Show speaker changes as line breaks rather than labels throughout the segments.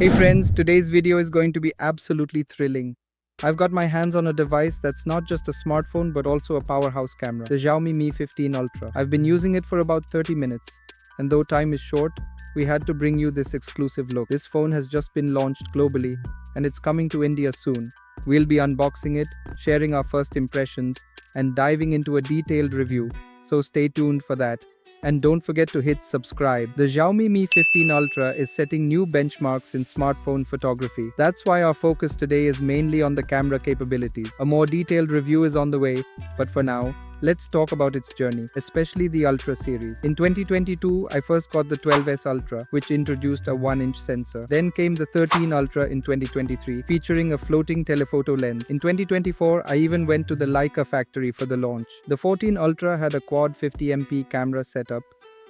Hey friends, today's video is going to be absolutely thrilling. I've got my hands on a device that's not just a smartphone but also a powerhouse camera, the Xiaomi Mi 15 Ultra. I've been using it for about 30 minutes, and though time is short, we had to bring you this exclusive look. This phone has just been launched globally, and it's coming to India soon. We'll be unboxing it, sharing our first impressions, and diving into a detailed review, so stay tuned for that. And don't forget to hit subscribe. The Xiaomi Mi 15 Ultra is setting new benchmarks in smartphone photography. That's why our focus today is mainly on the camera capabilities. A more detailed review is on the way, but for now, let's talk about its journey, especially the Ultra series. In 2022, I first got the 12S Ultra, which introduced a 1-inch sensor. Then came the 13 Ultra in 2023, featuring a floating telephoto lens. In 2024, I even went to the Leica factory for the launch. The 14 Ultra had a quad 50MP camera setup,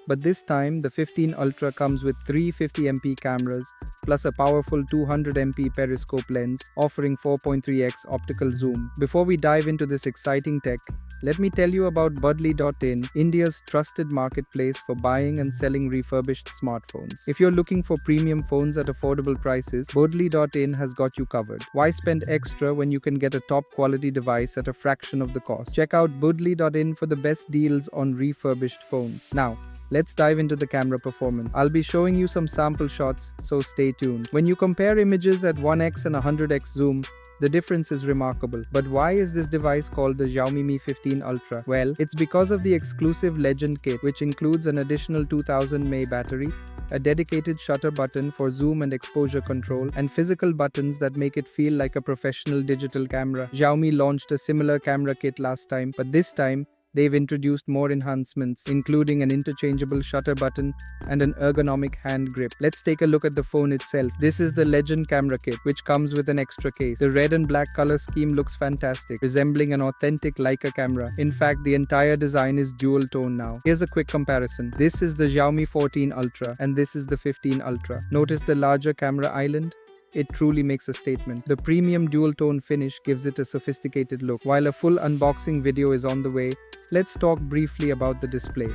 but this time the 15 Ultra comes with three 50MP cameras plus a powerful 200MP periscope lens offering 4.3x optical zoom. Before we dive into this exciting tech, let me tell you about Budly.in, India's trusted marketplace for buying and selling refurbished smartphones. If you're looking for premium phones at affordable prices, Budly.in has got you covered. Why spend extra when you can get a top quality device at a fraction of the cost? Check out Budly.in for the best deals on refurbished phones. Now, let's dive into the camera performance. I'll be showing you some sample shots, so stay tuned. When you compare images at 1x and 100x zoom, the difference is remarkable. But why is this device called the Xiaomi Mi 15 Ultra? Well, it's because of the exclusive Legend kit, which includes an additional 2000 mAh battery, a dedicated shutter button for zoom and exposure control, and physical buttons that make it feel like a professional digital camera. Xiaomi launched a similar camera kit last time, but this time, they've introduced more enhancements, including an interchangeable shutter button and an ergonomic hand grip. Let's take a look at the phone itself. This is the Legend camera kit, which comes with an extra case. The red and black color scheme looks fantastic, resembling an authentic Leica camera. In fact, the entire design is dual tone now. Here's a quick comparison. This is the Xiaomi 14 Ultra, and this is the 15 Ultra. Notice the larger camera island? It truly makes a statement. The premium dual-tone finish gives it a sophisticated look. While a full unboxing video is on the way, let's talk briefly about the display.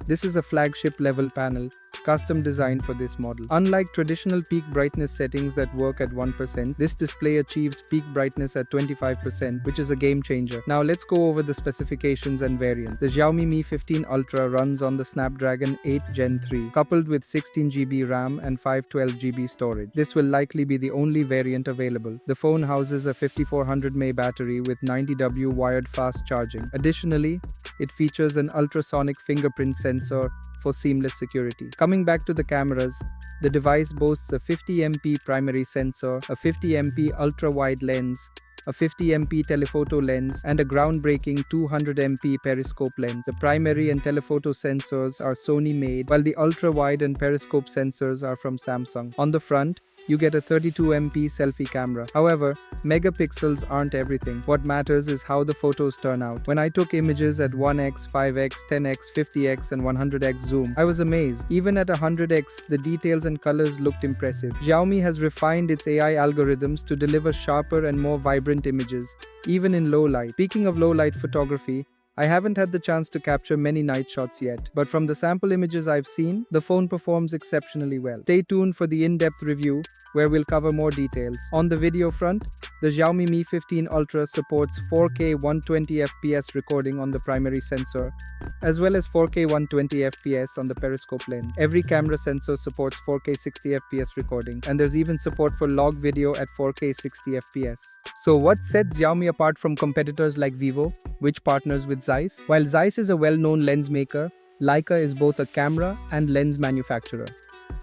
This is a flagship level panel, custom designed for this model. Unlike traditional peak brightness settings that work at 1%, this display achieves peak brightness at 25%, which is a game changer. Now let's go over the specifications and variants. The Xiaomi Mi 15 Ultra runs on the Snapdragon 8 Gen 3, coupled with 16GB RAM and 512GB storage. This will likely be the only variant available. The phone houses a 5400 mAh battery with 90W wired fast charging. Additionally, it features an ultrasonic fingerprint sensor for seamless security. Coming back to the cameras, the device boasts a 50MP primary sensor, a 50MP ultra-wide lens, a 50MP telephoto lens, and a groundbreaking 200MP periscope lens. The primary and telephoto sensors are Sony made, while the ultra-wide and periscope sensors are from Samsung. On the front, you get a 32MP selfie camera. However, megapixels aren't everything. What matters is how the photos turn out. When I took images at 1x, 5x, 10x, 50x, and 100x zoom, I was amazed. Even at 100x, the details and colors looked impressive. Xiaomi has refined its AI algorithms to deliver sharper and more vibrant images, even in low light. Speaking of low light photography, I haven't had the chance to capture many night shots yet, but from the sample images I've seen, the phone performs exceptionally well. Stay tuned for the in-depth review, where we'll cover more details. On the video front, the Xiaomi Mi 15 Ultra supports 4K 120fps recording on the primary sensor, as well as 4K 120fps on the periscope lens. Every camera sensor supports 4K 60fps recording, and there's even support for log video at 4K 60fps. So what sets Xiaomi apart from competitors like Vivo, which partners with Zeiss? While Zeiss is a well-known lens maker, Leica is both a camera and lens manufacturer.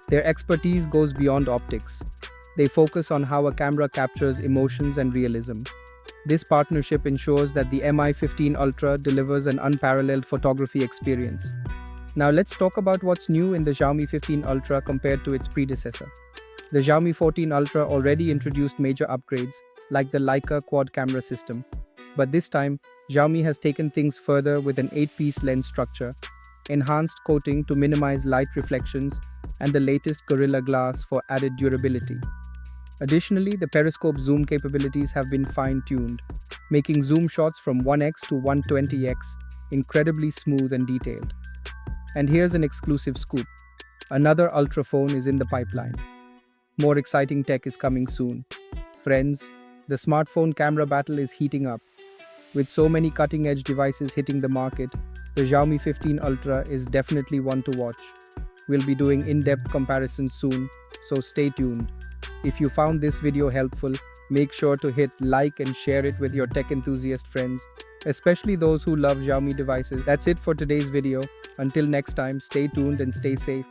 Their expertise goes beyond optics. They focus on how a camera captures emotions and realism. This partnership ensures that the Mi 15 Ultra delivers an unparalleled photography experience. Now let's talk about what's new in the Xiaomi 15 Ultra compared to its predecessor. The Xiaomi 14 Ultra already introduced major upgrades, like the Leica quad camera system. But this time, Xiaomi has taken things further with an 8-piece lens structure, enhanced coating to minimize light reflections, and the latest Gorilla Glass for added durability. Additionally, the periscope zoom capabilities have been fine-tuned, making zoom shots from 1x to 120x incredibly smooth and detailed. And here's an exclusive scoop. Another Ultra phone is in the pipeline. More exciting tech is coming soon. Friends, the smartphone camera battle is heating up. With so many cutting-edge devices hitting the market, the Xiaomi 15 Ultra is definitely one to watch. We'll be doing in-depth comparisons soon, so stay tuned. If you found this video helpful, make sure to hit like and share it with your tech enthusiast friends, especially those who love Xiaomi devices. That's it for today's video. Until next time, stay tuned and stay safe.